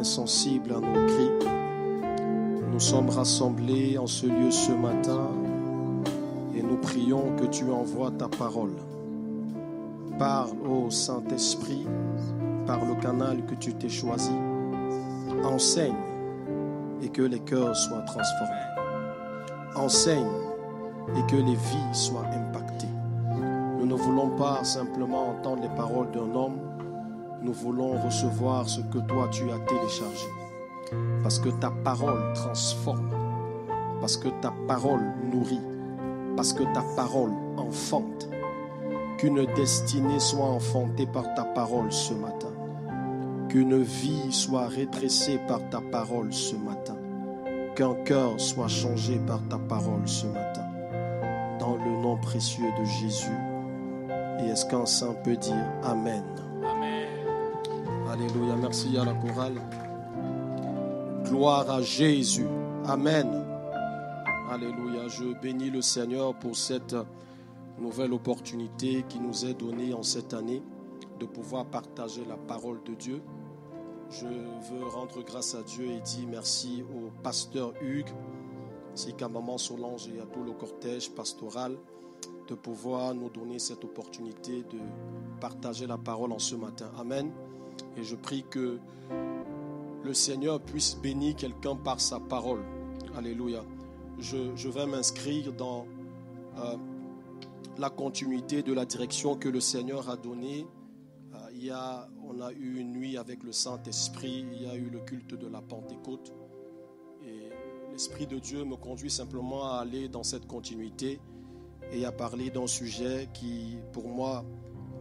Sensible à nos cris. Nous sommes rassemblés en ce lieu ce matin et nous prions que tu envoies ta parole. Parle au Saint-Esprit par le canal que tu t'es choisi. Enseigne et que les cœurs soient transformés. Enseigne et que les vies soient impactées. Nous ne voulons pas simplement entendre les paroles d'un homme. Nous voulons recevoir ce que toi tu as téléchargé. Parce que ta parole transforme. Parce que ta parole nourrit. Parce que ta parole enfante. Qu'une destinée soit enfantée par ta parole ce matin. Qu'une vie soit redressée par ta parole ce matin. Qu'un cœur soit changé par ta parole ce matin. Dans le nom précieux de Jésus. Et est-ce qu'un saint peut dire Amen? Alléluia, merci à la chorale. Gloire à Jésus. Amen. Alléluia, je bénis le Seigneur pour cette nouvelle opportunité qui nous est donnée en cette année de pouvoir partager la parole de Dieu. Je veux rendre grâce à Dieu et dire merci au pasteur Hugues, ainsi qu'à maman Solange et à tout le cortège pastoral de pouvoir nous donner cette opportunité de partager la parole en ce matin. Amen. Et je prie que le Seigneur puisse bénir quelqu'un par sa parole. Alléluia. Je vais m'inscrire dans la continuité de la direction que le Seigneur a donnée. On a eu une nuit avec le Saint-Esprit. Il y a eu le culte de la Pentecôte. Et l'Esprit de Dieu me conduit simplement à aller dans cette continuité et à parler d'un sujet qui, pour moi,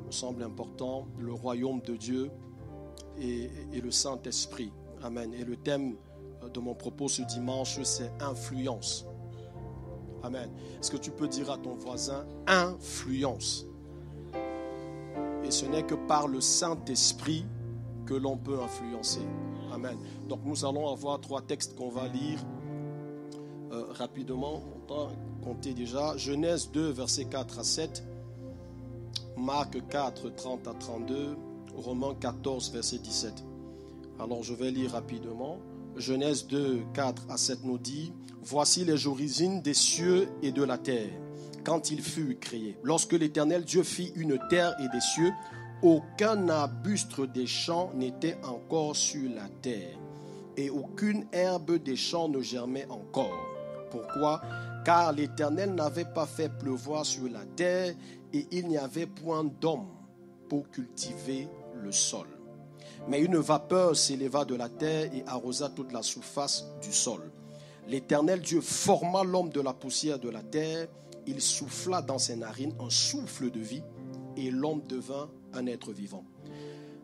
me semble important, le royaume de Dieu et le Saint-Esprit. Amen. Et le thème de mon propos ce dimanche, c'est influence. Amen. Est-ce que tu peux dire à ton voisin influence? Et ce n'est que par le Saint-Esprit que l'on peut influencer. Amen. Donc nous allons avoir 3 textes qu'on va lire rapidement. On va compter déjà. Genèse 2, versets 4 à 7. Marc 4, 30 à 32. Romains 14, verset 17. Alors je vais lire rapidement. Genèse 2, 4 à 7 nous dit: Voici les origines des cieux et de la terre, quand ils furent créés. Lorsque l'Éternel Dieu fit une terre et des cieux, aucun arbuste des champs n'était encore sur la terre, et aucune herbe des champs ne germait encore. Pourquoi? Car l'Éternel n'avait pas fait pleuvoir sur la terre, et il n'y avait point d'homme pour cultiver le sol. Mais une vapeur s'éleva de la terre et arrosa toute la surface du sol. L'Éternel Dieu forma l'homme de la poussière de la terre, il souffla dans ses narines un souffle de vie, et l'homme devint un être vivant.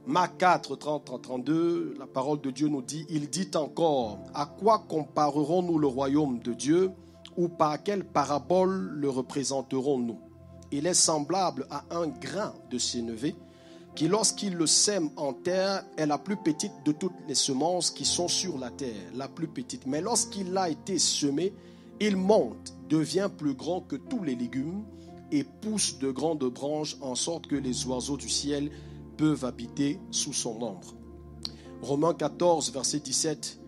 Marc 4, 30 à 32, la parole de Dieu nous dit: Il dit encore: À quoi comparerons-nous le royaume de Dieu, ou par quelle parabole le représenterons-nous? Il est semblable à un grain de sénévé, qui lorsqu'il le sème en terre est la plus petite de toutes les semences qui sont sur la terre, la plus petite. Mais lorsqu'il a été semé, il monte, devient plus grand que tous les légumes et pousse de grandes branches en sorte que les oiseaux du ciel peuvent habiter sous son ombre. Romains 14, verset 17,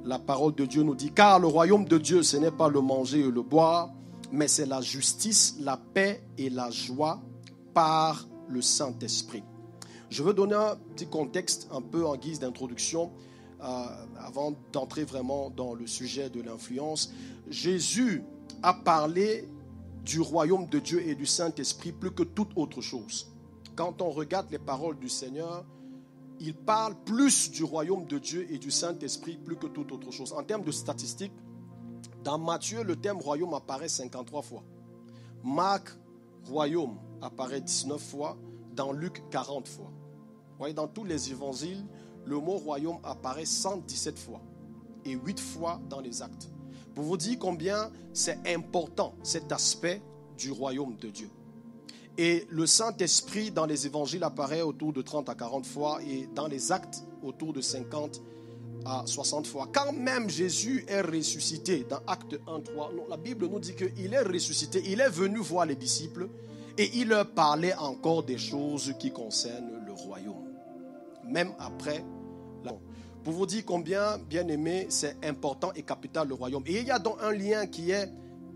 la parole de Dieu nous dit: Car le royaume de Dieu, ce n'est pas le manger et le boire, mais c'est la justice, la paix et la joie par le Saint-Esprit. Je veux donner un petit contexte un peu en guise d'introduction avant d'entrer vraiment dans le sujet de l'influence. Jésus a parlé du royaume de Dieu et du Saint-Esprit plus que toute autre chose. Quand on regarde les paroles du Seigneur, il parle plus du royaume de Dieu et du Saint-Esprit plus que toute autre chose. En termes de statistiques, dans Matthieu, le terme royaume apparaît 53 fois. Marc, royaume, apparaît 19 fois. Dans Luc, 40 fois. Vous voyez, dans tous les évangiles, le mot royaume apparaît 117 fois et 8 fois dans les actes. pour vous dire combien c'est important cet aspect du royaume de Dieu. Et le Saint-Esprit dans les évangiles apparaît autour de 30 à 40 fois et dans les actes autour de 50 à 60 fois. Quand même Jésus est ressuscité dans Acte 1, 3, la Bible nous dit qu'il est ressuscité, il est venu voir les disciples et il leur parlait encore des choses qui concernent le royaume. Même après la mort. Pour vous dire combien, bien aimé, c'est important et capital le royaume. Et il y a donc un lien qui est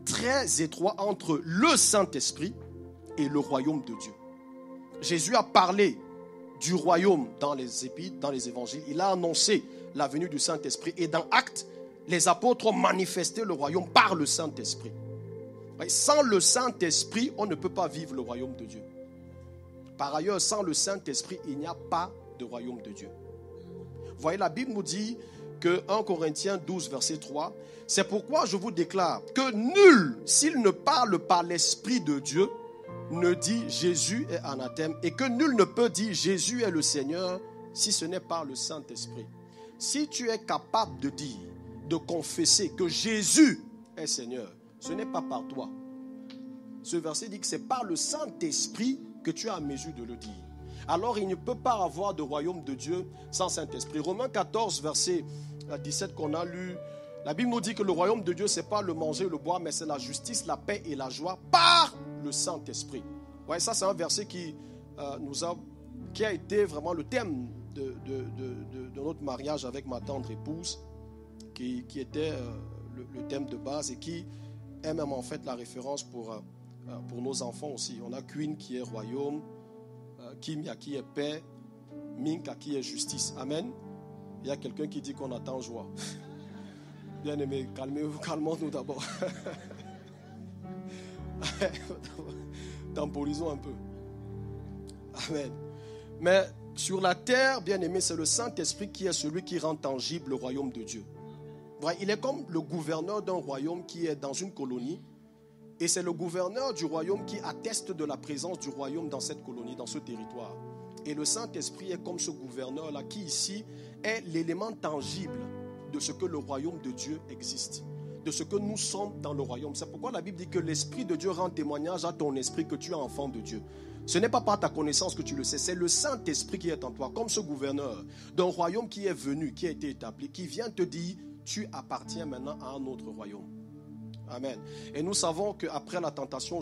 très étroit entre le Saint-Esprit et le royaume de Dieu. Jésus a parlé du royaume dans les épîtres, dans les évangiles. Il a annoncé la venue du Saint-Esprit. Et dans Actes, les apôtres ont manifesté le royaume par le Saint-Esprit. Sans le Saint-Esprit, on ne peut pas vivre le royaume de Dieu. Par ailleurs, sans le Saint-Esprit, il n'y a pas de royaume de Dieu. Vous voyez, la Bible nous dit que 1 Corinthiens 12, verset 3, c'est pourquoi je vous déclare que nul, s'il ne parle par l'Esprit de Dieu, ne dit Jésus est anathème, et que nul ne peut dire Jésus est le Seigneur si ce n'est par le Saint-Esprit. Si tu es capable de dire, de confesser que Jésus est Seigneur, ce n'est pas par toi. Ce verset dit que c'est par le Saint-Esprit que tu as à mesure de le dire. Alors il ne peut pas avoir de royaume de Dieu sans Saint-Esprit. Romains 14, verset 17 qu'on a lu, la Bible nous dit que le royaume de Dieu, ce n'est pas le manger, le boire, mais c'est la justice, la paix et la joie par le Saint-Esprit. Ouais, ça, c'est un verset qui a été vraiment le thème de notre mariage avec ma tendre épouse, qui était le thème de base et qui est même en fait la référence pour nos enfants aussi. On a Queen qui est royaume, Kimia qui est paix, Minka qui est justice. Amen. Il y a quelqu'un qui dit qu'on attend joie. Bien aimé, calmez-vous, calmons-nous d'abord. Temporisons un peu. Amen. Mais sur la terre, bien aimé, c'est le Saint-Esprit qui est celui qui rend tangible le royaume de Dieu. Il est comme le gouverneur d'un royaume qui est dans une colonie. Et c'est le gouverneur du royaume qui atteste de la présence du royaume dans cette colonie, dans ce territoire. Et le Saint-Esprit est comme ce gouverneur-là qui ici est l'élément tangible de ce que le royaume de Dieu existe, de ce que nous sommes dans le royaume. C'est pourquoi la Bible dit que l'Esprit de Dieu rend témoignage à ton esprit que tu es enfant de Dieu. Ce n'est pas par ta connaissance que tu le sais, c'est le Saint-Esprit qui est en toi, comme ce gouverneur d'un royaume qui est venu, qui a été établi, qui vient te dire, tu appartiens maintenant à un autre royaume. Amen. Et nous savons qu'après la tentation,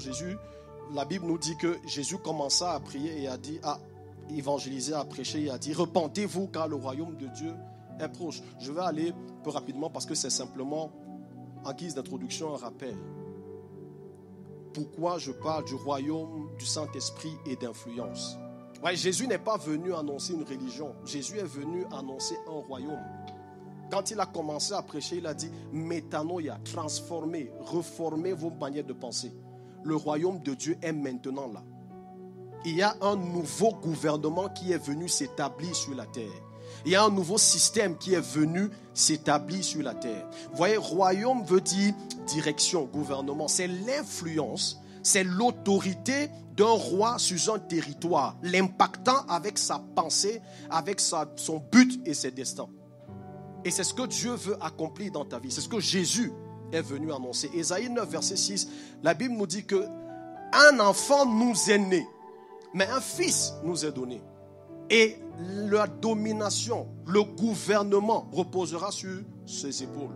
la Bible nous dit que Jésus commença à prier et a dit, à évangéliser, à prêcher, et a dit, repentez-vous car le royaume de Dieu est proche. Je vais aller peu rapidement parce que c'est simplement en guise d'introduction un rappel. Pourquoi je parle du royaume du Saint-Esprit et d'influence? Jésus n'est pas venu annoncer une religion. Jésus est venu annoncer un royaume. Quand il a commencé à prêcher, il a dit « Métanoïa, transformez, reformez vos manières de penser. Le royaume de Dieu est maintenant là. » Il y a un nouveau gouvernement qui est venu s'établir sur la terre. Il y a un nouveau système qui est venu s'établir sur la terre. Vous voyez, royaume veut dire direction, gouvernement. C'est l'influence, c'est l'autorité d'un roi sur un territoire, l'impactant avec sa pensée, avec son but et ses destins. Et c'est ce que Dieu veut accomplir dans ta vie. C'est ce que Jésus est venu annoncer. Ésaïe 9, verset 6, la Bible nous dit qu'un enfant nous est né, mais un fils nous est donné. Et la domination, le gouvernement reposera sur ses épaules.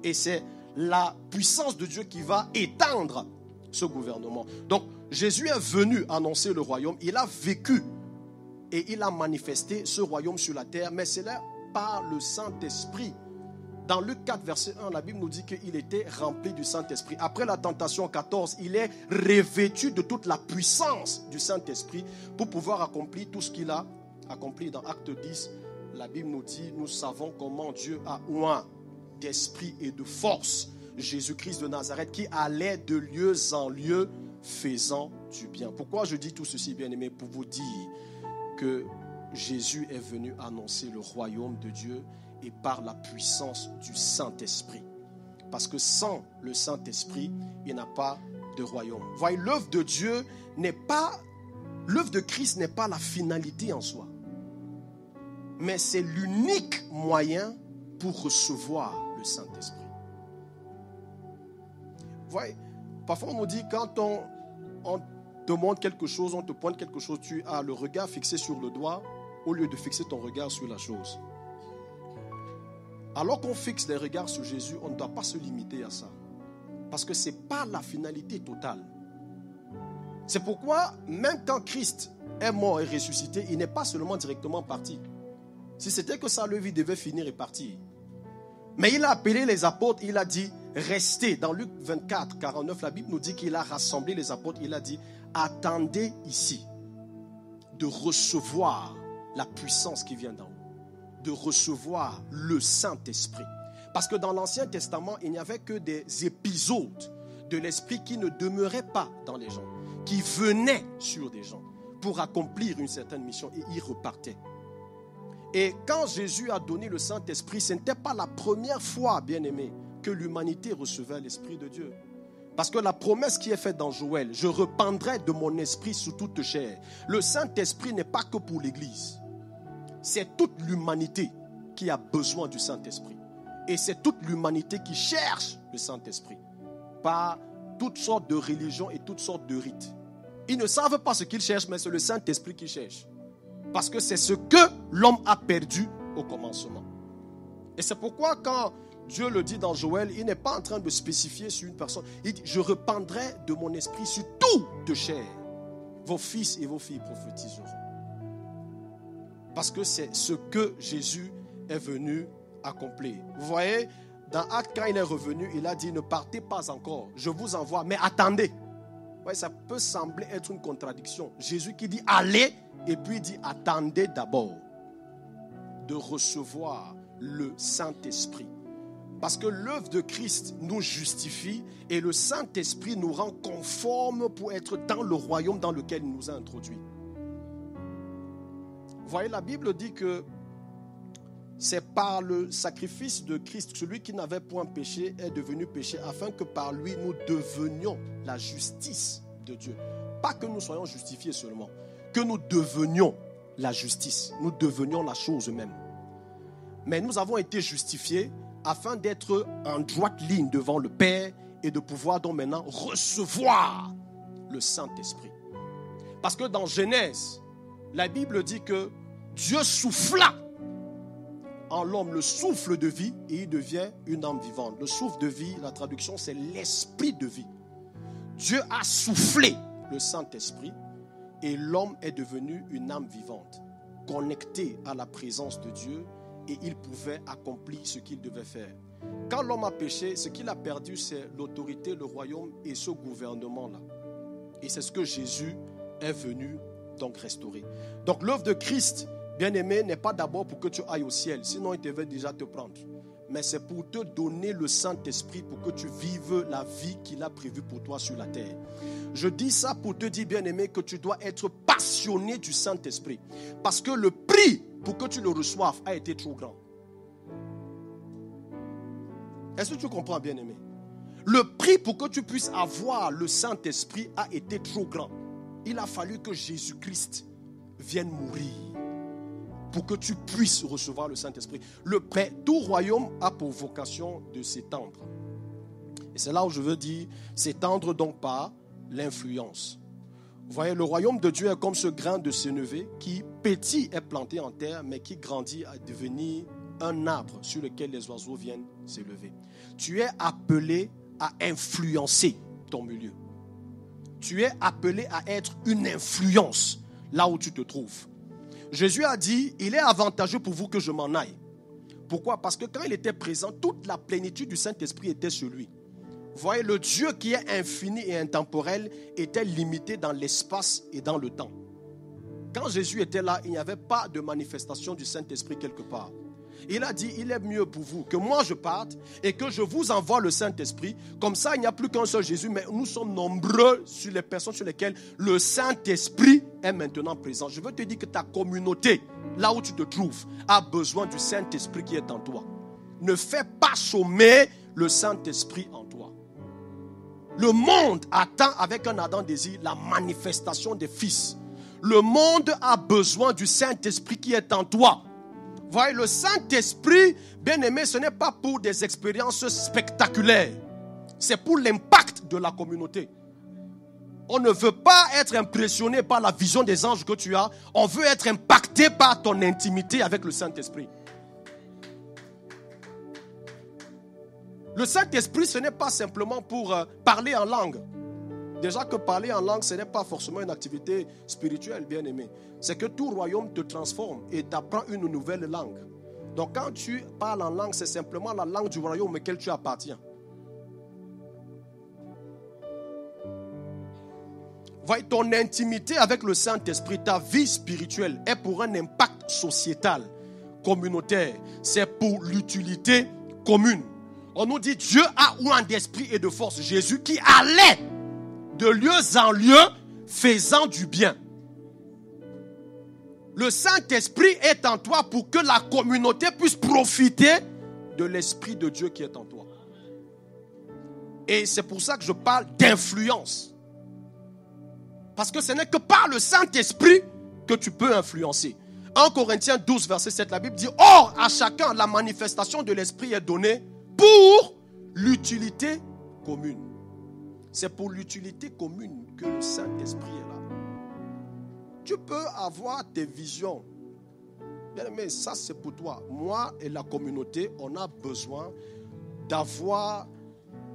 Et c'est la puissance de Dieu qui va étendre ce gouvernement. Donc, Jésus est venu annoncer le royaume. Il a vécu et il a manifesté ce royaume sur la terre. Mais c'est là par le Saint-Esprit. Dans Luc 4, verset 1, la Bible nous dit qu'il était rempli du Saint-Esprit. Après la tentation 14, il est revêtu de toute la puissance du Saint-Esprit pour pouvoir accomplir tout ce qu'il a accompli. Dans Acte 10, la Bible nous dit, nous savons comment Dieu a oint d'esprit et de force Jésus-Christ de Nazareth qui allait de lieu en lieu faisant du bien. Pourquoi je dis tout ceci, bien-aimé? Pour vous dire que Jésus est venu annoncer le royaume de Dieu et par la puissance du Saint-Esprit. Parce que sans le Saint-Esprit, il n'y a pas de royaume. Vous voyez, l'œuvre de Dieu l'œuvre de Christ n'est pas la finalité en soi. Mais c'est l'unique moyen pour recevoir le Saint-Esprit. voyez, parfois on nous dit, quand on te montre quelque chose, on te pointe quelque chose, tu as le regard fixé sur le doigt au lieu de fixer ton regard sur la chose. Alors qu'on fixe les regards sur Jésus, on ne doit pas se limiter à ça. Parce que ce n'est pas la finalité totale. C'est pourquoi, même quand Christ est mort et ressuscité, il n'est pas seulement directement parti. Si c'était que sa vie devait finir et partir. Mais il a appelé les apôtres, il a dit, restez. Dans Luc 24, 49, la Bible nous dit qu'il a rassemblé les apôtres, il a dit, attendez ici de recevoir la puissance qui vient d'en haut, de recevoir le Saint-Esprit. Parce que dans l'Ancien Testament, il n'y avait que des épisodes de l'Esprit qui ne demeuraient pas dans les gens, qui venaient sur des gens pour accomplir une certaine mission et ils repartaient. Et quand Jésus a donné le Saint-Esprit, ce n'était pas la première fois, bien-aimé, que l'humanité recevait l'Esprit de Dieu. Parce que la promesse qui est faite dans Joël, je rependrai de mon esprit sous toute chair. Le Saint-Esprit n'est pas que pour l'Église. C'est toute l'humanité qui a besoin du Saint-Esprit. Et c'est toute l'humanité qui cherche le Saint-Esprit. Par toutes sortes de religions et toutes sortes de rites. Ils ne savent pas ce qu'ils cherchent, mais c'est le Saint-Esprit qu'ils cherchent. Parce que c'est ce que l'homme a perdu au commencement. Et c'est pourquoi quand Dieu le dit dans Joël, il n'est pas en train de spécifier sur une personne. Il dit, je rependrai de mon esprit sur toute chair. Vos fils et vos filles prophétiseront. Parce que c'est ce que Jésus est venu accomplir. Vous voyez, dans Actes, quand il est revenu, il a dit, ne partez pas encore, je vous envoie, mais attendez. Vous voyez, ça peut sembler être une contradiction. Jésus qui dit, allez, et puis il dit, attendez d'abord de recevoir le Saint-Esprit. Parce que l'œuvre de Christ nous justifie et le Saint-Esprit nous rend conformes pour être dans le royaume dans lequel il nous a introduits. Vous voyez, la Bible dit que c'est par le sacrifice de Christ, celui qui n'avait point péché est devenu péché, afin que par lui nous devenions la justice de Dieu. Pas que nous soyons justifiés seulement, que nous devenions la justice, nous devenions la chose même. Mais nous avons été justifiés afin d'être en droite ligne devant le Père et de pouvoir donc maintenant recevoir le Saint-Esprit. Parce que dans Genèse, la Bible dit que Dieu souffla en l'homme le souffle de vie et il devient une âme vivante. Le souffle de vie, la traduction, c'est l'esprit de vie. Dieu a soufflé le Saint-Esprit et l'homme est devenu une âme vivante, connectée à la présence de Dieu et il pouvait accomplir ce qu'il devait faire. Quand l'homme a péché, ce qu'il a perdu, c'est l'autorité, le royaume et ce gouvernement-là. Et c'est ce que Jésus est venu donc restaurer. Donc l'œuvre de Christ, bien-aimé, n'est pas d'abord pour que tu ailles au ciel, sinon il devait déjà te prendre. Mais c'est pour te donner le Saint-Esprit pour que tu vives la vie qu'il a prévue pour toi sur la terre. Je dis ça pour te dire, bien-aimé, que tu dois être passionné du Saint-Esprit. Parce que le prix pour que tu le reçoives a été trop grand. Est-ce que tu comprends, bien-aimé? Le prix pour que tu puisses avoir le Saint-Esprit a été trop grand. Il a fallu que Jésus-Christ vienne mourir pour que tu puisses recevoir le Saint-Esprit. Tout royaume a pour vocation de s'étendre. Et c'est là où je veux dire, s'étendre donc par l'influence. Vous voyez, le royaume de Dieu est comme ce grain de sénévé qui, petit, est planté en terre, mais qui grandit à devenir un arbre sur lequel les oiseaux viennent s'élever. Tu es appelé à influencer ton milieu. Tu es appelé à être une influence là où tu te trouves. Jésus a dit, il est avantageux pour vous que je m'en aille. Pourquoi? Parce que quand il était présent, toute la plénitude du Saint-Esprit était sur lui. Vous voyez, le Dieu qui est infini et intemporel était limité dans l'espace et dans le temps. Quand Jésus était là, il n'y avait pas de manifestation du Saint-Esprit quelque part. Il a dit, il est mieux pour vous que moi je parte et que je vous envoie le Saint-Esprit. Comme ça, il n'y a plus qu'un seul Jésus, mais nous sommes nombreux sur les personnes sur lesquelles le Saint-Esprit est maintenant présent. Je veux te dire que ta communauté, là où tu te trouves, a besoin du Saint-Esprit qui est en toi. Ne fais pas chômer le Saint-Esprit en toi. Le monde attend avec un ardent désir la manifestation des fils. Le monde a besoin du Saint-Esprit qui est en toi. Voyez, le Saint-Esprit, bien-aimé, ce n'est pas pour des expériences spectaculaires. C'est pour l'impact l'impact de la communauté. On ne veut pas être impressionné par la vision des anges que tu as. On veut être impacté par ton intimité avec le Saint-Esprit. Le Saint-Esprit, ce n'est pas simplement pour parler en langue. Déjà que parler en langue, ce n'est pas forcément une activité spirituelle, bien aimé. C'est que tout royaume te transforme et t'apprend une nouvelle langue. Donc quand tu parles en langue, c'est simplement la langue du royaume auquel tu appartiens. Voyez, ton intimité avec le Saint-Esprit, ta vie spirituelle est pour un impact sociétal, communautaire. C'est pour l'utilité commune. On nous dit Dieu a ouin d'esprit et de force. Jésus qui allait de lieu en lieu faisant du bien. Le Saint-Esprit est en toi pour que la communauté puisse profiter de l'Esprit de Dieu qui est en toi. Et c'est pour ça que je parle d'influence. Parce que ce n'est que par le Saint-Esprit que tu peux influencer. 1 Corinthiens 12, verset 7, la Bible dit « Or, à chacun, la manifestation de l'Esprit est donnée pour l'utilité commune. » C'est pour l'utilité commune que le Saint-Esprit est là. Tu peux avoir tes visions. Bien aimé, ça c'est pour toi. Moi et la communauté, on a besoin d'avoir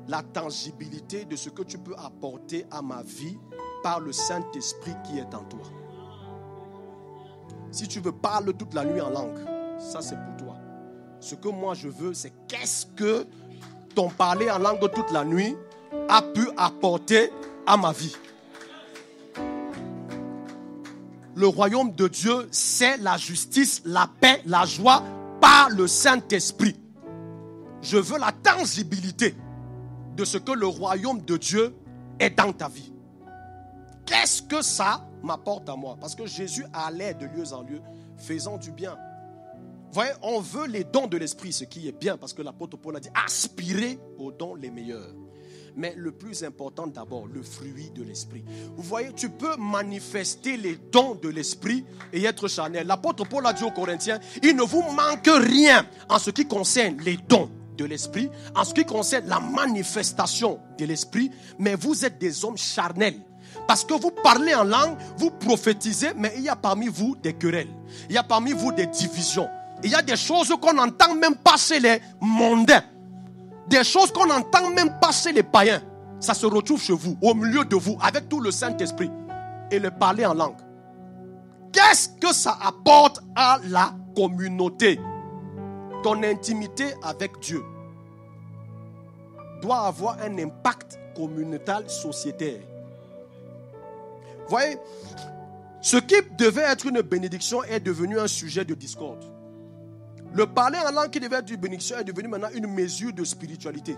la tangibilité de ce que tu peux apporter à ma vie par le Saint-Esprit qui est en toi. Si tu veux parler toute la nuit en langue, ça c'est pour toi. Ce que moi je veux, c'est qu'est-ce que ton parler en langue toute la nuit a pu apporter à ma vie. Le royaume de Dieu, c'est la justice, la paix, la joie par le Saint-Esprit. Je veux la tangibilité de ce que le royaume de Dieu est dans ta vie. Qu'est-ce que ça m'apporte à moi? Parce que Jésus allait de lieu en lieu faisant du bien. Vous voyez, on veut les dons de l'esprit, ce qui est bien, parce que l'apôtre Paul a dit aspirez aux dons les meilleurs. Mais le plus important d'abord, le fruit de l'esprit. Vous voyez, tu peux manifester les dons de l'esprit et être charnel. L'apôtre Paul a dit aux Corinthiens, il ne vous manque rien en ce qui concerne les dons de l'esprit, en ce qui concerne la manifestation de l'esprit, mais vous êtes des hommes charnels. Parce que vous parlez en langue, vous prophétisez, mais il y a parmi vous des querelles. Il y a parmi vous des divisions. Il y a des choses qu'on n'entend même pas chez les mondains. Des choses qu'on n'entend même pas chez les païens. Ça se retrouve chez vous, au milieu de vous, avec tout le Saint-Esprit. Et le parler en langue. Qu'est-ce que ça apporte à la communauté? Ton intimité avec Dieu doit avoir un impact communautaire, sociétaire. Vous voyez, ce qui devait être une bénédiction est devenu un sujet de discorde. Le parler en langue qui devait être une bénédiction est devenu maintenant une mesure de spiritualité.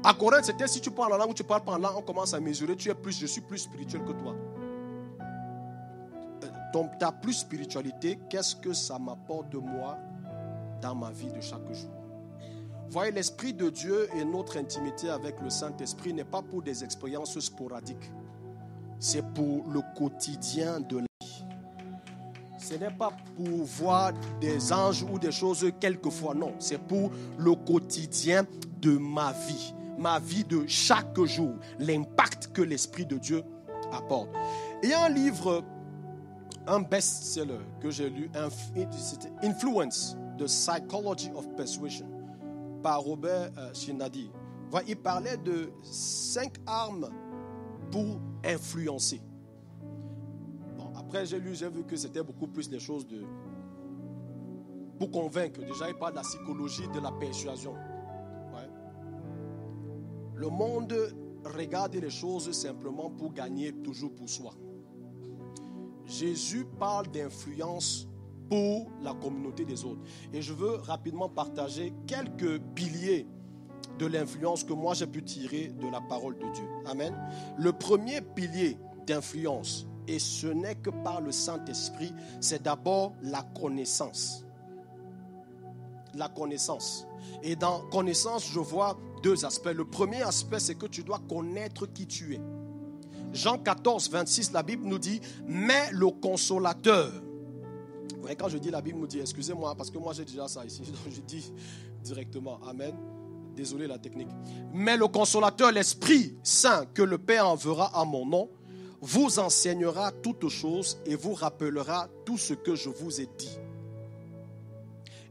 À Corinthe, c'était si tu parles en langue ou tu parles pas en langue, on commence à mesurer, je suis plus spirituel que toi. Ta plus spiritualité, qu'est-ce que ça m'apporte de moi dans ma vie de chaque jour? Vous voyez, l'Esprit de Dieu et notre intimité avec le Saint-Esprit n'est pas pour des expériences sporadiques. C'est pour le quotidien de la vie. Ce n'est pas pour voir des anges ou des choses quelquefois, non. C'est pour le quotidien de ma vie de chaque jour, l'impact que l'Esprit de Dieu apporte. Il y a un livre, un best-seller que j'ai lu, c'était Influence, The Psychology of Persuasion, par Robert Cialdini. Il parlait de 5 armes pour influencer. Après, j'ai vu que c'était beaucoup plus des choses pour convaincre. Déjà, il parle de la psychologie de la persuasion. Ouais. Le monde regarde les choses simplement pour gagner toujours pour soi. Jésus parle d'influence pour la communauté des autres. Et je veux rapidement partager quelques piliers de l'influence que moi j'ai pu tirer de la parole de Dieu. Amen. Le premier pilier d'influence, et ce n'est que par le Saint-Esprit, c'est d'abord la connaissance. La connaissance. Et dans connaissance, je vois 2 aspects. Le premier aspect, c'est que tu dois connaître qui tu es. Jean 14, 26, la Bible nous dit, mais le consolateur. Vous voyez, quand je dis la Bible nous dit, excusez-moi, parce que moi j'ai déjà ça ici, donc je dis directement, amen. Désolé la technique. Mais le consolateur, l'Esprit Saint, que le Père enverra à mon nom, vous enseignera toutes choses et vous rappellera tout ce que je vous ai dit.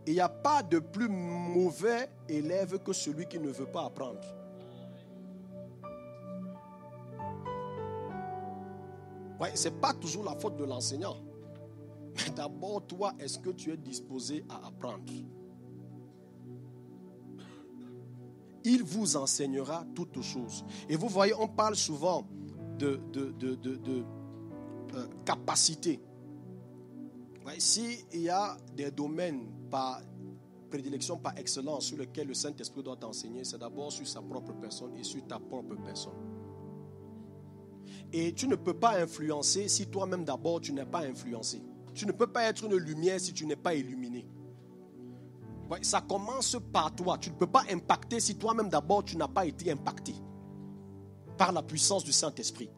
Il n'y a pas de plus mauvais élève que celui qui ne veut pas apprendre. Ouais, ce n'est pas toujours la faute de l'enseignant. Mais d'abord, toi, est-ce que tu es disposé à apprendre? Il vous enseignera toutes choses. Et vous voyez, on parle souvent de capacité. Ouais, s'il y a des domaines par prédilection, par excellence, sur lesquels le Saint-Esprit doit t'enseigner, c'est d'abord sur sa propre personne et sur ta propre personne. Et tu ne peux pas influencer si toi-même d'abord tu n'es pas influencé. Tu ne peux pas être une lumière si tu n'es pas illuminé. Ouais, ça commence par toi. Tu ne peux pas impacter si toi-même d'abord tu n'as pas été impacté par la puissance du Saint-Esprit.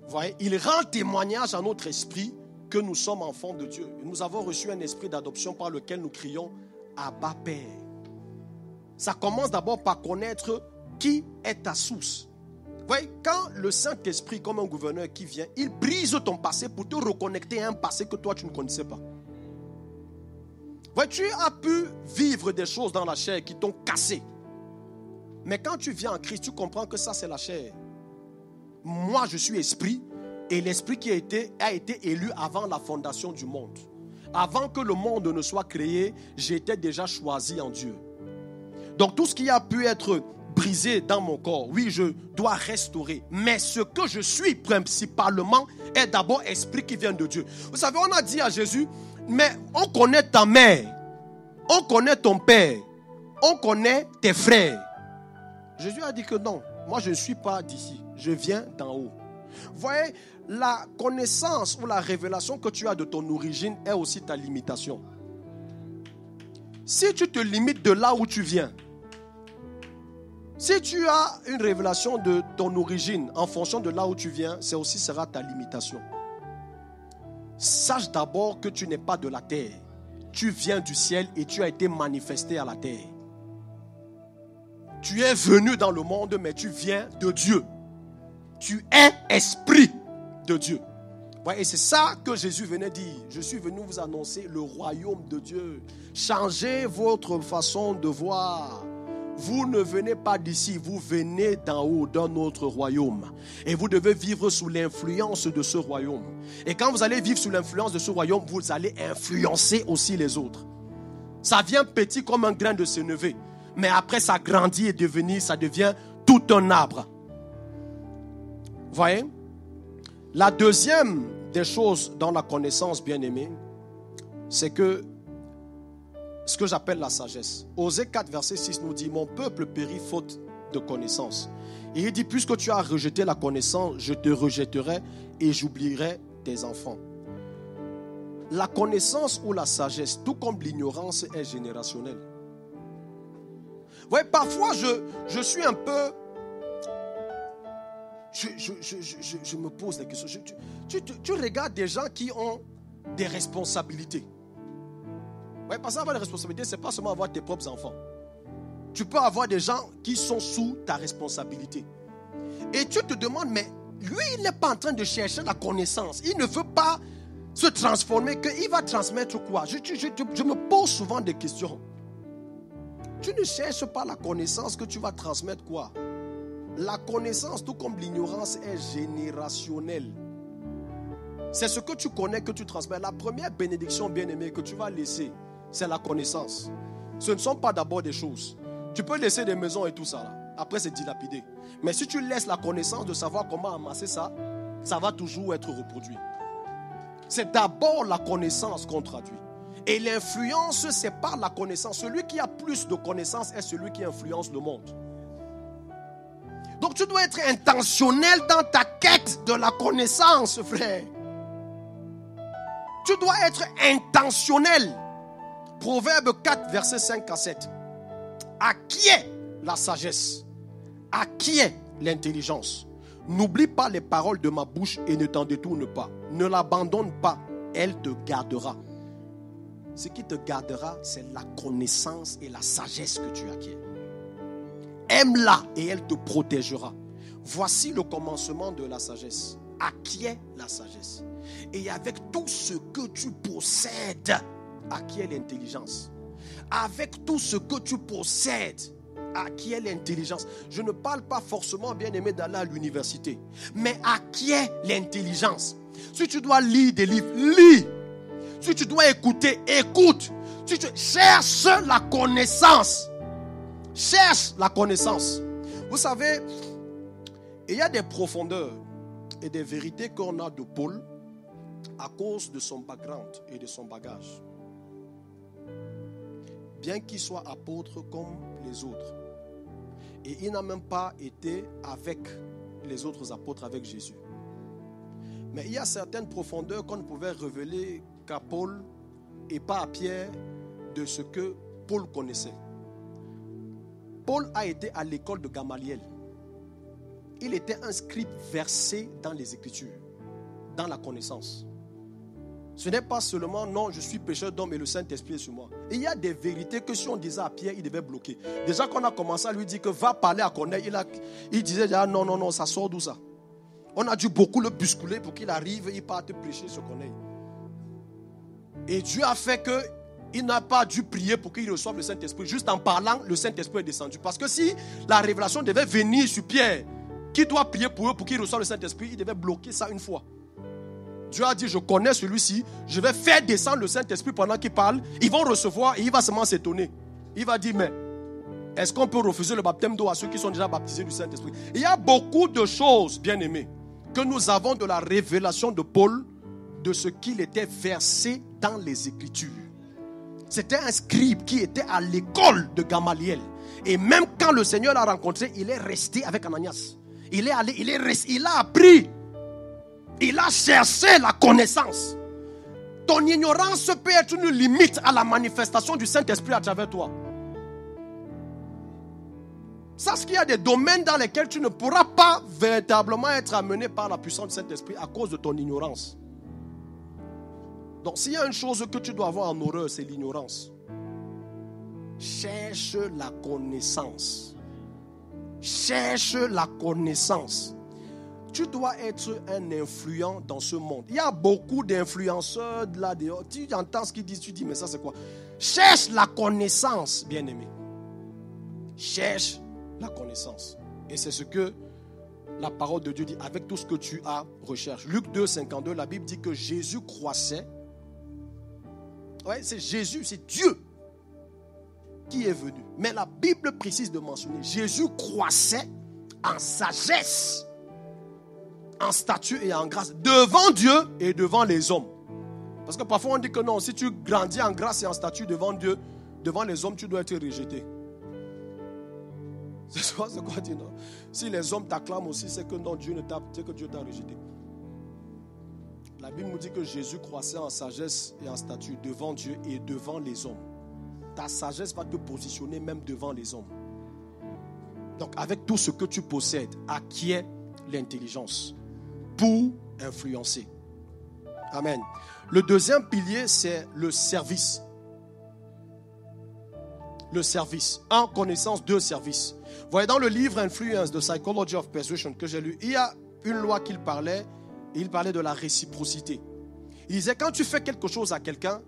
Vous voyez, il rend témoignage à notre esprit que nous sommes enfants de Dieu. Nous avons reçu un esprit d'adoption par lequel nous crions Abba Père. Ça commence d'abord par connaître qui est ta source. Vous voyez, quand le Saint-Esprit, comme un gouverneur qui vient, il brise ton passé pour te reconnecter à un passé que toi tu ne connaissais pas. Vous voyez, tu as pu vivre des choses dans la chair qui t'ont cassé. Mais quand tu viens en Christ, tu comprends que ça c'est la chair. Moi je suis esprit et l'esprit qui a été élu avant la fondation du monde. Avant que le monde ne soit créé, j'étais déjà choisi en Dieu. Donc tout ce qui a pu être brisé dans mon corps, oui, je dois restaurer. Mais ce que je suis principalement est d'abord esprit qui vient de Dieu. Vous savez, on a dit à Jésus, mais on connaît ta mère, on connaît ton père, on connaît tes frères. Jésus a dit que non, moi je ne suis pas d'ici, je viens d'en haut. Vous voyez, la connaissance ou la révélation que tu as de ton origine est aussi ta limitation. Si tu te limites de là où tu viens, si tu as une révélation de ton origine en fonction de là où tu viens, c'est aussi sera ta limitation. Sache d'abord que tu n'es pas de la terre. Tu viens du ciel et tu as été manifesté à la terre. Tu es venu dans le monde, mais tu viens de Dieu. Tu es esprit de Dieu. Ouais, et c'est ça que Jésus venait dire. Je suis venu vous annoncer le royaume de Dieu. Changez votre façon de voir. Vous ne venez pas d'ici, vous venez d'en haut, d'un autre royaume. Et vous devez vivre sous l'influence de ce royaume. Et quand vous allez vivre sous l'influence de ce royaume, vous allez influencer aussi les autres. Ça vient petit comme un grain de sénévé. Mais après, ça grandit et ça devient tout un arbre. Vous voyez? La deuxième des choses dans la connaissance, bien-aimée, c'est que ce que j'appelle la sagesse. Osée 4, verset 6 nous dit, mon peuple périt faute de connaissance. Et il dit, puisque tu as rejeté la connaissance, je te rejetterai et j'oublierai tes enfants. La connaissance ou la sagesse, tout comme l'ignorance, est générationnelle. Vous voyez, parfois je suis un peu... Je me pose des questions. Tu regardes des gens qui ont des responsabilités. Ouais, parce qu'avoir des responsabilités, ce n'est pas seulement avoir tes propres enfants. Tu peux avoir des gens qui sont sous ta responsabilité. Et tu te demandes, mais lui, il n'est pas en train de chercher la connaissance. Il ne veut pas se transformer, qu'il va transmettre quoi? Je me pose souvent des questions. Tu ne cherches pas la connaissance que tu vas transmettre quoi? La connaissance, tout comme l'ignorance, est générationnelle. C'est ce que tu connais que tu transmets. La première bénédiction, bien-aimée, que tu vas laisser, c'est la connaissance. Ce ne sont pas d'abord des choses. Tu peux laisser des maisons et tout ça là. Après c'est dilapidé. Mais si tu laisses la connaissance de savoir comment amasser ça, ça va toujours être reproduit. C'est d'abord la connaissance qu'on traduit. Et l'influence, c'est par la connaissance. Celui qui a plus de connaissances est celui qui influence le monde. Donc tu dois être intentionnel dans ta quête de la connaissance, frère. Tu dois être intentionnel. Proverbe 4, verset 5 à 7. À qui est la sagesse? À qui est l'intelligence? N'oublie pas les paroles de ma bouche et ne t'en détourne pas. Ne l'abandonne pas, elle te gardera. Ce qui te gardera, c'est la connaissance et la sagesse que tu acquiers. Aime-la et elle te protégera. Voici le commencement de la sagesse. Acquiert la sagesse. Et avec tout ce que tu possèdes, acquiert l'intelligence. Avec tout ce que tu possèdes, acquiert l'intelligence. Je ne parle pas forcément, bien aimé, d'aller à l'université, mais acquiert l'intelligence. Si tu dois lire des livres, lis. Si tu dois écouter, écoute. Si tu cherches la connaissance. Cherche la connaissance. Vous savez, il y a des profondeurs et des vérités qu'on a de Paul à cause de son background et de son bagage. Bien qu'il soit apôtre comme les autres. Et il n'a même pas été avec les autres apôtres, avec Jésus. Mais il y a certaines profondeurs qu'on ne pouvait révéler qu'à Paul et pas à Pierre de ce que Paul connaissait. Paul a été à l'école de Gamaliel. Il était un scribe versé dans les Écritures, dans la connaissance. Ce n'est pas seulement, non, je suis pécheur d'homme et le Saint-Esprit est sur moi. Il y a des vérités que si on disait à Pierre, il devait bloquer. Déjà qu'on a commencé à lui dire que va parler à Corneille, il disait déjà non, ça sort d'où ça? On a dû beaucoup le bousculer pour qu'il arrive et il parte prêcher sur Corneille. Et Dieu a fait qu'il n'a pas dû prier pour qu'il reçoive le Saint-Esprit. Juste en parlant, le Saint-Esprit est descendu. Parce que si la révélation devait venir sur Pierre, qui doit prier pour eux pour qu'il reçoive le Saint-Esprit, il devait bloquer ça une fois. Dieu a dit, je connais celui-ci, je vais faire descendre le Saint-Esprit pendant qu'il parle. Ils vont recevoir et il va seulement s'étonner. Il va dire, mais est-ce qu'on peut refuser le baptême d'eau à ceux qui sont déjà baptisés du Saint-Esprit? Il y a beaucoup de choses, bien aimés, que nous avons de la révélation de Paul, de ce qu'il était versé dans les Écritures. C'était un scribe qui était à l'école de Gamaliel. Et même quand le Seigneur l'a rencontré, il est resté avec Ananias. Il a appris. Il a cherché la connaissance. Ton ignorance peut être une limite à la manifestation du Saint-Esprit à travers toi. Sache qu'il y a des domaines dans lesquels tu ne pourras pas véritablement être amené par la puissance du Saint-Esprit à cause de ton ignorance. Donc s'il y a une chose que tu dois avoir en horreur, c'est l'ignorance. Cherche la connaissance. Cherche la connaissance. Tu dois être un influent dans ce monde. Il y a beaucoup d'influenceurs là dehors. Tu entends ce qu'ils disent, tu dis, mais ça c'est quoi? Cherche la connaissance, bien-aimé. Cherche la connaissance. Et c'est ce que la parole de Dieu dit. Avec tout ce que tu as, recherche. Luc 2, 52, la Bible dit que Jésus croissait. Ouais, c'est Jésus, c'est Dieu qui est venu. Mais la Bible précise de mentionner, Jésus croissait en sagesse, en statut et en grâce, devant Dieu et devant les hommes. Parce que parfois on dit que non, si tu grandis en grâce et en statut devant Dieu, devant les hommes, tu dois être rejeté. C'est quoi dire non? Si les hommes t'acclament aussi, c'est que non, c'est que Dieu t'a rejeté. La Bible nous dit que Jésus croissait en sagesse et en statut devant Dieu et devant les hommes. Ta sagesse va te positionner même devant les hommes. Donc avec tout ce que tu possèdes, acquiert l'intelligence pour influencer. Amen. Le deuxième pilier, c'est le service. Le service. 1, connaissance, 2, service. Vous voyez dans le livre Influence, The Psychology of Persuasion que j'ai lu, il y a une loi qu'il parlait. Il parlait de la réciprocité. Il disait, quand tu fais quelque chose à quelqu'un,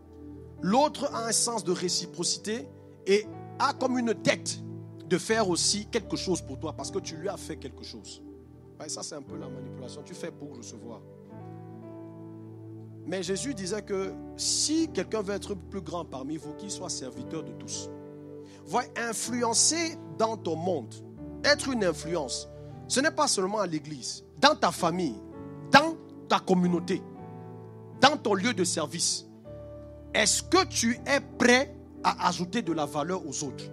l'autre a un sens de réciprocité et a comme une dette de faire aussi quelque chose pour toi parce que tu lui as fait quelque chose. Ouais, ça, c'est un peu la manipulation. Tu fais pour recevoir. Mais Jésus disait que si quelqu'un veut être plus grand parmi vous, qu'il soit serviteur de tous. Voyez, influencer dans ton monde, être une influence, ce n'est pas seulement à l'église, dans ta famille, dans ta communauté, dans ton lieu de service. Est-ce que tu es prêt à ajouter de la valeur aux autres?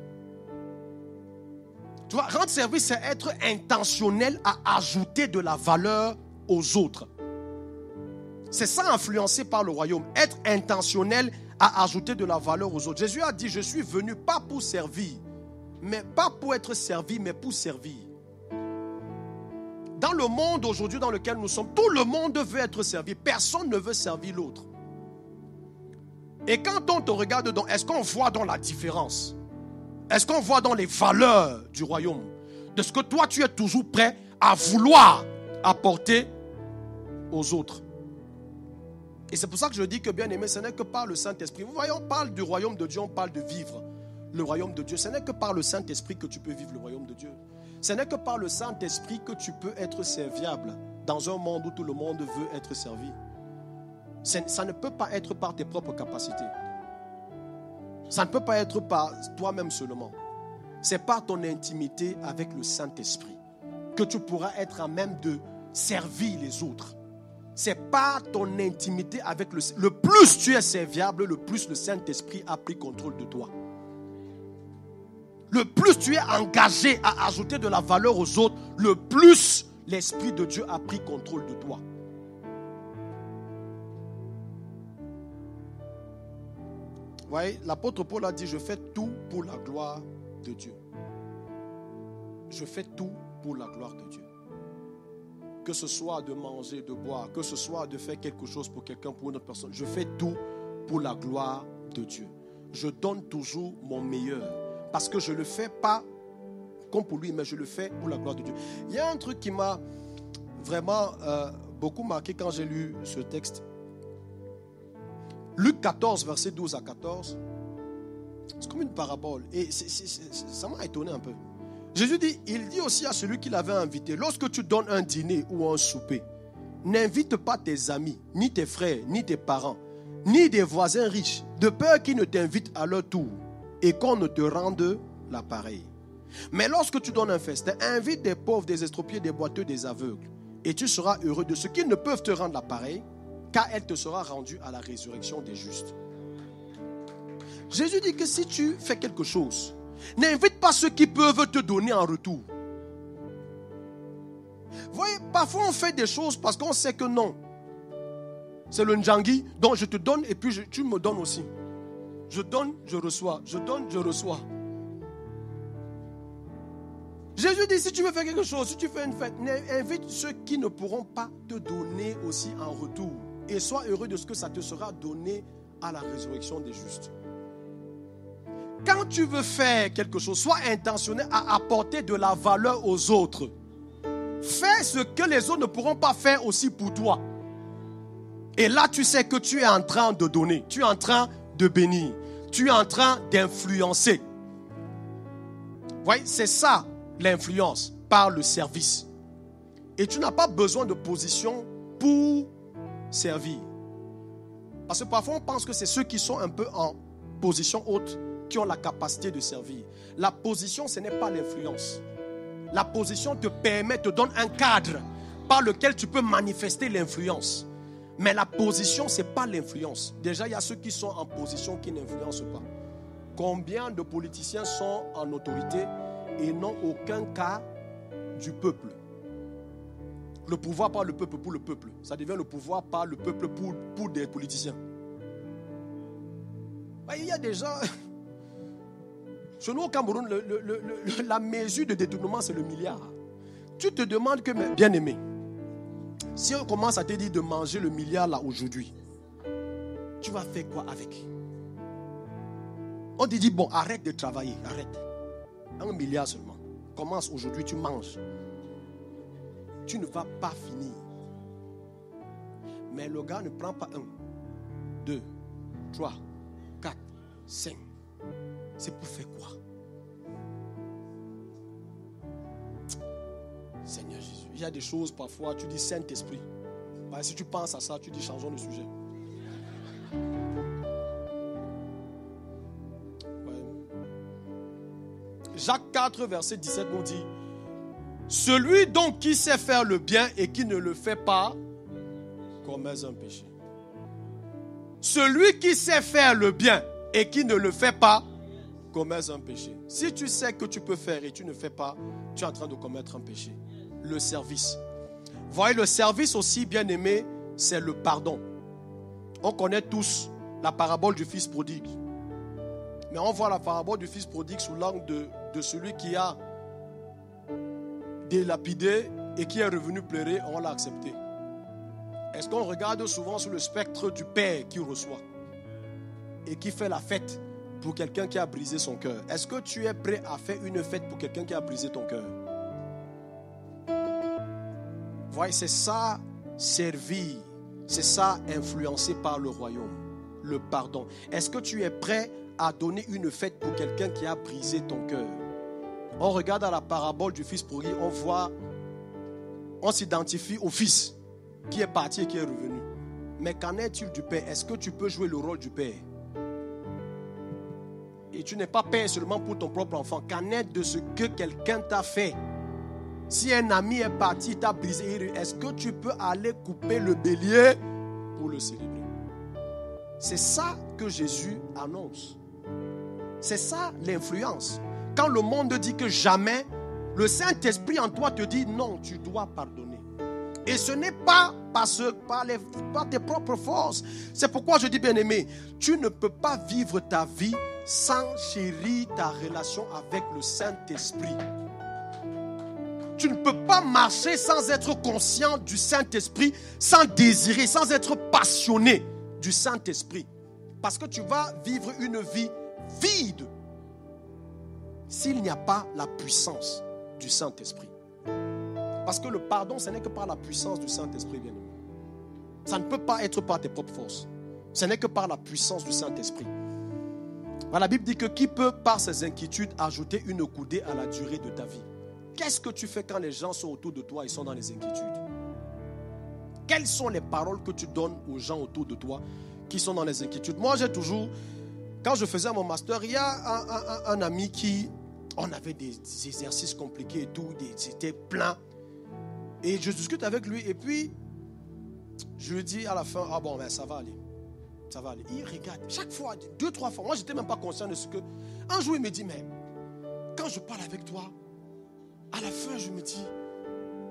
Tu vois, rendre service, c'est être intentionnel à ajouter de la valeur aux autres. C'est ça, influencer par le royaume. Être intentionnel à ajouter de la valeur aux autres. Jésus a dit, je suis venu pas pour servir, mais pas pour être servi, mais pour servir. Dans le monde aujourd'hui dans lequel nous sommes, tout le monde veut être servi. Personne ne veut servir l'autre. Et quand on te regarde, est-ce qu'on voit dans la différence? Est-ce qu'on voit dans les valeurs du royaume? de ce que toi tu es toujours prêt à vouloir apporter aux autres. Et c'est pour ça que je dis que, bien aimé, ce n'est que par le Saint-Esprit. Vous voyez, on parle du royaume de Dieu, on parle de vivre le royaume de Dieu. Ce n'est que par le Saint-Esprit que tu peux vivre le royaume de Dieu. Ce n'est que par le Saint-Esprit que tu peux être serviable dans un monde où tout le monde veut être servi. Ça ne peut pas être par tes propres capacités. Ça ne peut pas être par toi-même seulement. C'est par ton intimité avec le Saint-Esprit que tu pourras être à même de servir les autres. C'est par ton intimité avec le plus tu es serviable, le plus le Saint-Esprit a pris contrôle de toi. Le plus tu es engagé à ajouter de la valeur aux autres, le plus l'Esprit de Dieu a pris contrôle de toi. Vous voyez, l'apôtre Paul a dit, je fais tout pour la gloire de Dieu. Je fais tout pour la gloire de Dieu. Que ce soit de manger, de boire, que ce soit de faire quelque chose pour quelqu'un, pour une autre personne. Je fais tout pour la gloire de Dieu. Je donne toujours mon meilleur. Parce que je ne le fais pas comme pour lui, mais je le fais pour la gloire de Dieu. Il y a un truc qui m'a vraiment beaucoup marqué quand j'ai lu ce texte. Luc 14, verset 12 à 14. C'est comme une parabole. Et ça m'a étonné un peu. Jésus dit, il dit aussi à celui qui l'avait invité, lorsque tu donnes un dîner ou un souper, n'invite pas tes amis, ni tes frères, ni tes parents, ni des voisins riches, de peur qu'ils ne t'invitent à leur tour et qu'on ne te rende l'appareil. Mais lorsque tu donnes un festin, invite des pauvres, des estropiés, des boiteux, des aveugles, et tu seras heureux de ceux qui ne peuvent te rendre l'appareil, car elle te sera rendue à la résurrection des justes. Jésus dit que si tu fais quelque chose, n'invite pas ceux qui peuvent te donner en retour. Vous voyez, parfois on fait des choses parce qu'on sait que non. C'est le Ndjangi, donc je te donne et puis tu me donnes aussi. Je donne, je reçois. Je donne, je reçois. Jésus dit, si tu veux faire quelque chose, si tu fais une fête, invite ceux qui ne pourront pas te donner aussi en retour. Et sois heureux de ce que ça te sera donné à la résurrection des justes. Quand tu veux faire quelque chose, sois intentionnel à apporter de la valeur aux autres. Fais ce que les autres ne pourront pas faire aussi pour toi. Et là, tu sais que tu es en train de donner. Tu es en train de bénir. Tu es en train d'influencer. Vous voyez, c'est ça l'influence par le service. Et tu n'as pas besoin de position pour servir. Parce que parfois on pense que c'est ceux qui sont un peu en position haute qui ont la capacité de servir. La position, ce n'est pas l'influence. La position te permet, te donne un cadre par lequel tu peux manifester l'influence. Mais la position, ce n'est pas l'influence. Déjà, il y a ceux qui sont en position qui n'influencent pas. Combien de politiciens sont en autorité et n'ont aucun cas du peuple? Le pouvoir par le peuple pour le peuple. Ça devient le pouvoir par le peuple pour des politiciens. Il y a des gens... Chez nous au Cameroun, la mesure de détournement, c'est le milliard. Tu te demandes que, bien aimé, si on commence à te dire de manger le milliard là aujourd'hui, tu vas faire quoi avec? On te dit, bon, arrête de travailler, arrête. 1 milliard seulement. Commence aujourd'hui, tu manges. Tu ne vas pas finir. Mais le gars ne prend pas 1, 2, 3, 4, 5. C'est pour faire quoi? Seigneur Jésus, il y a des choses parfois, tu dis Saint-Esprit. Si tu penses à ça, tu dis changeons de sujet. Ouais. Jacques 4, verset 17 nous dit, celui donc qui sait faire le bien et qui ne le fait pas, commet un péché. Celui qui sait faire le bien et qui ne le fait pas, commet un péché. Si tu sais que tu peux faire et tu ne fais pas, tu es en train de commettre un péché. Le service. Vous voyez, le service aussi, bien aimé, c'est le pardon. On connaît tous la parabole du fils prodigue. Mais on voit la parabole du fils prodigue sous l'angle de celui qui a délapidé et qui est revenu pleurer, on l'a accepté. Est-ce qu'on regarde souvent sur le spectre du père qui reçoit et qui fait la fête pour quelqu'un qui a brisé son cœur? Est-ce que tu es prêt à faire une fête pour quelqu'un qui a brisé ton cœur? Voyez, c'est ça, servir. C'est ça, influencé par le royaume. Le pardon. Est-ce que tu es prêt à donner une fête pour quelqu'un qui a brisé ton cœur? On regarde à la parabole du fils prodigue, on voit, on s'identifie au fils qui est parti et qui est revenu. Mais qu'en est-il du père? Est-ce que tu peux jouer le rôle du père? Et tu n'es pas père seulement pour ton propre enfant. Qu'en est de ce que quelqu'un t'a fait? Si un ami est parti, t'a brisé, est-ce que tu peux aller couper le bélier pour le célébrer? C'est ça que Jésus annonce. C'est ça l'influence. Quand le monde dit que jamais, le Saint-Esprit en toi te dit non, tu dois pardonner. Et ce n'est pas par tes propres forces. C'est pourquoi je dis, bien-aimé, tu ne peux pas vivre ta vie sans chérir ta relation avec le Saint-Esprit. Tu ne peux pas marcher sans être conscient du Saint-Esprit, sans désirer, sans être passionné du Saint-Esprit. Parce que tu vas vivre une vie vide s'il n'y a pas la puissance du Saint-Esprit. Parce que le pardon, ce n'est que par la puissance du Saint-Esprit, bien aimé. Ça ne peut pas être par tes propres forces. Ce n'est que par la puissance du Saint-Esprit. La Bible dit que qui peut, par ses inquiétudes, ajouter une coudée à la durée de ta vie? Qu'est-ce que tu fais quand les gens sont autour de toi et sont dans les inquiétudes? Quelles sont les paroles que tu donnes aux gens autour de toi qui sont dans les inquiétudes? Moi, j'ai toujours, quand je faisais mon master, il y a un ami qui, on avait des exercices compliqués et tout, c'était plein. Et je discute avec lui et puis je lui dis à la fin, ah bon, ben ça va aller. Ça va aller. Il regarde chaque fois, 2-3 fois. Moi, je n'étais même pas conscient de ce que... Un jour, il me dit, mais quand je parle avec toi, à la fin, je me dis,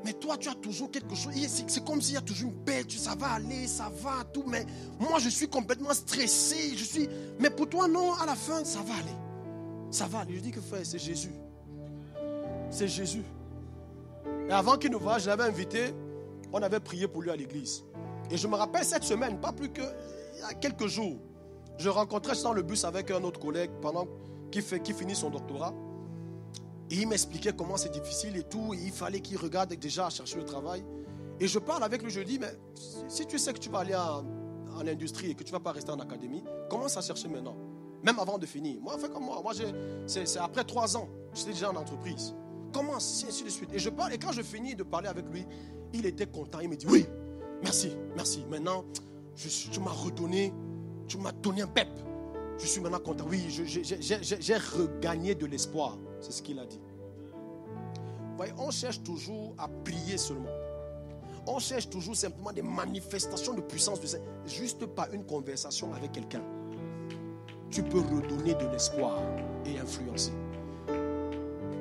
mais toi, tu as toujours quelque chose. C'est comme s'il y a toujours une paix. Ça va aller, ça va, tout. Mais moi, je suis complètement stressé. Mais pour toi, non, à la fin, ça va aller. Ça va aller. Je dis que frère, c'est Jésus. C'est Jésus. Et avant qu'il nous voie, je l'avais invité. On avait prié pour lui à l'église. Et je me rappelle cette semaine, pas plus que il y a quelques jours, je rencontrais dans le bus avec un autre collègue pendant qui finit son doctorat. Et il m'expliquait comment c'est difficile et tout. Et il fallait qu'il regarde déjà à chercher le travail. Et je parle avec lui, je dis, mais si tu sais que tu vas aller en industrie et que tu ne vas pas rester en académie, commence à chercher maintenant. Même avant de finir. Moi, fais comme moi. C'est après 3 ans, j'étais déjà en entreprise. Commence, ainsi de suite. Et je parle, et quand je finis de parler avec lui, il était content. Il me dit, oui, merci. Maintenant, tu m'as redonné, tu m'as donné un pep. Je suis maintenant content. Oui, j'ai regagné de l'espoir. C'est ce qu'il a dit. Vous voyez, on cherche toujours à prier seulement. On cherche toujours simplement des manifestations de puissance de Saint. Juste pas une conversation avec quelqu'un. Tu peux redonner de l'espoir et influencer.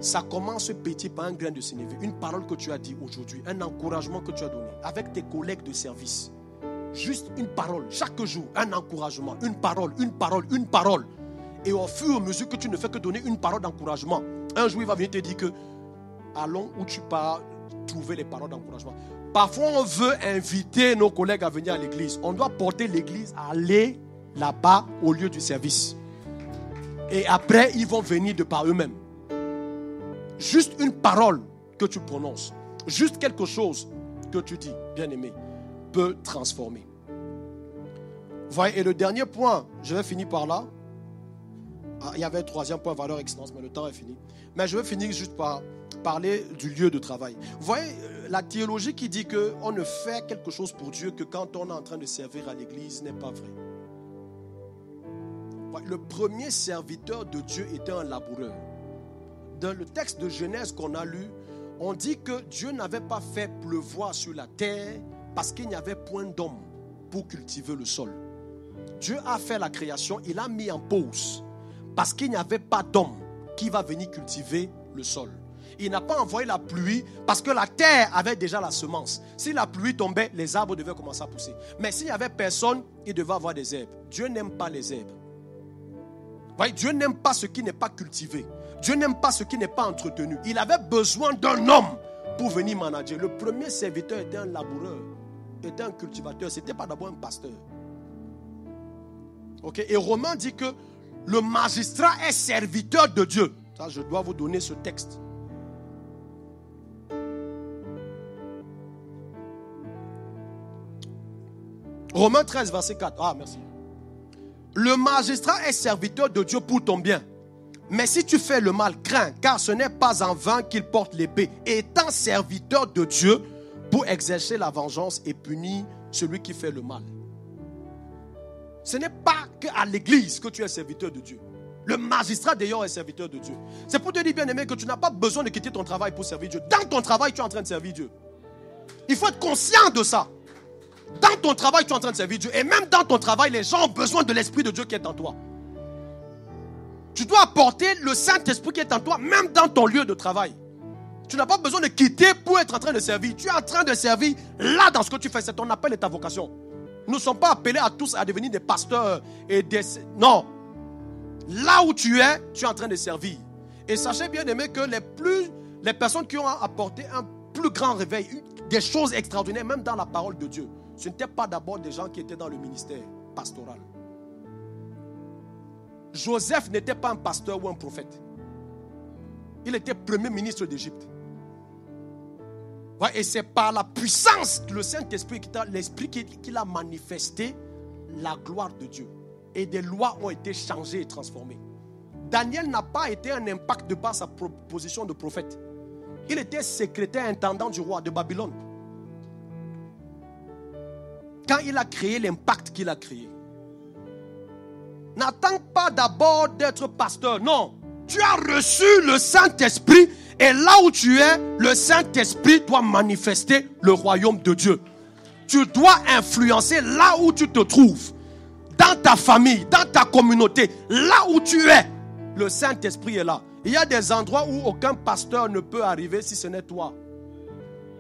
Ça commence petit par un grain de sénévé. Une parole que tu as dit aujourd'hui, un encouragement que tu as donné avec tes collègues de service. Juste une parole, chaque jour, un encouragement, une parole. Et au fur et à mesure que tu ne fais que donner une parole d'encouragement, un jour il va venir te dire que allons où tu pars trouver les paroles d'encouragement. Parfois on veut inviter nos collègues à venir à l'église. On doit porter l'église à aller là-bas au lieu du service. Et après ils vont venir de par eux-mêmes. Juste une parole que tu prononces, juste quelque chose que tu dis, bien-aimé, peut transformer. Voyez, et le dernier point, je vais finir par là. Il y avait un 3e point, valeur excellence, mais le temps est fini. Mais je vais finir juste par parler du lieu de travail. Vous voyez, la théologie qui dit qu'on ne fait quelque chose pour Dieu que quand on est en train de servir à l'église n'est pas vrai. Le premier serviteur de Dieu était un laboureur. Dans le texte de Genèse qu'on a lu, on dit que Dieu n'avait pas fait pleuvoir sur la terre parce qu'il n'y avait point d'homme pour cultiver le sol. Dieu a fait la création, il a mis en pause parce qu'il n'y avait pas d'homme qui va venir cultiver le sol. Il n'a pas envoyé la pluie parce que la terre avait déjà la semence. Si la pluie tombait, les arbres devaient commencer à pousser. Mais s'il n'y avait personne, il devait avoir des herbes. Dieu n'aime pas les herbes. Voyez, Dieu n'aime pas ce qui n'est pas cultivé. Dieu n'aime pas ce qui n'est pas entretenu. Il avait besoin d'un homme pour venir manager. Le premier serviteur était un laboureur, était un cultivateur. Ce n'était pas d'abord un pasteur. Okay? Et Romain dit que le magistrat est serviteur de Dieu. Ça, je dois vous donner ce texte. Romains 13, verset 4. Ah, merci. Le magistrat est serviteur de Dieu pour ton bien. Mais si tu fais le mal, crains, car ce n'est pas en vain qu'il porte l'épée, étant serviteur de Dieu pour exercer la vengeance et punir celui qui fait le mal. Ce n'est pas qu'à l'église que tu es serviteur de Dieu. Le magistrat d'ailleurs est serviteur de Dieu. C'est pour te dire, bien aimé, que tu n'as pas besoin de quitter ton travail pour servir Dieu. Dans ton travail, tu es en train de servir Dieu. Il faut être conscient de ça. Dans ton travail, tu es en train de servir Dieu. Et même dans ton travail, les gens ont besoin de l'Esprit de Dieu qui est en toi. Tu dois apporter le Saint-Esprit qui est en toi, même dans ton lieu de travail. Tu n'as pas besoin de quitter pour être en train de servir. Tu es en train de servir là dans ce que tu fais. C'est ton appel et ta vocation. Nous ne sommes pas appelés à tous à devenir des pasteurs et des... Non. Là où tu es en train de servir. Et sachez bien aimé que les personnes qui ont apporté un plus grand réveil, des choses extraordinaires, même dans la parole de Dieu, ce n'étaient pas d'abord des gens qui étaient dans le ministère pastoral. Joseph n'était pas un pasteur ou un prophète. Il était premier ministre d'Égypte. Ouais, et c'est par la puissance du Saint-Esprit, l'Esprit qu'il a manifesté la gloire de Dieu. Et des lois ont été changées et transformées. Daniel n'a pas été un impact de par sa position de prophète. Il était secrétaire intendant du roi de Babylone. Quand il a créé l'impact qu'il a créé. N'attends pas d'abord d'être pasteur. Non. Tu as reçu le Saint-Esprit. Et là où tu es, le Saint-Esprit doit manifester le royaume de Dieu. Tu dois influencer là où tu te trouves. Dans ta famille, dans ta communauté. Là où tu es, le Saint-Esprit est là. Il y a des endroits où aucun pasteur ne peut arriver si ce n'est toi.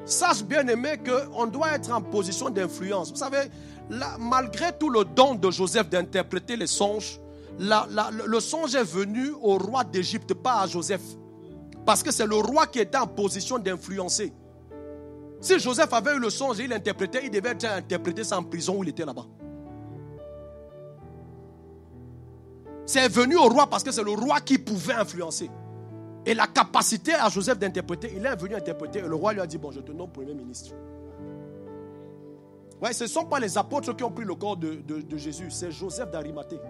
Sache bien aimé qu'on doit être en position d'influence. Vous savez, là, malgré tout le don de Joseph d'interpréter les songes, le songe est venu au roi d'Égypte, pas à Joseph. Parce que c'est le roi qui était en position d'influencer. Si Joseph avait eu le songe et il interprétait, il devait interpréter ça en prison où il était là-bas. C'est venu au roi parce que c'est le roi qui pouvait influencer. Et la capacité à Joseph d'interpréter, il est venu interpréter et le roi lui a dit, bon, je te nomme premier ministre. Ouais, ce ne sont pas les apôtres qui ont pris le corps de Jésus, c'est Joseph d'Arimathée.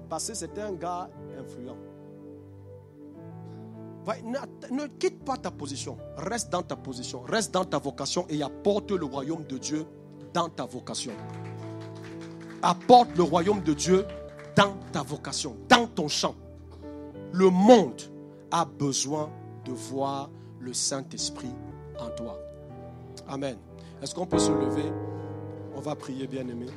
Parce que c'était un gars influent. Ouais, ne quitte pas ta position, reste dans ta position, reste dans ta vocation et apporte le royaume de Dieu dans ta vocation. Apporte le royaume de Dieu dans ta vocation, dans ton champ. Le monde a besoin de voir le Saint-Esprit en toi. Amen. Est-ce qu'on peut se lever? On va prier, bien-aimés.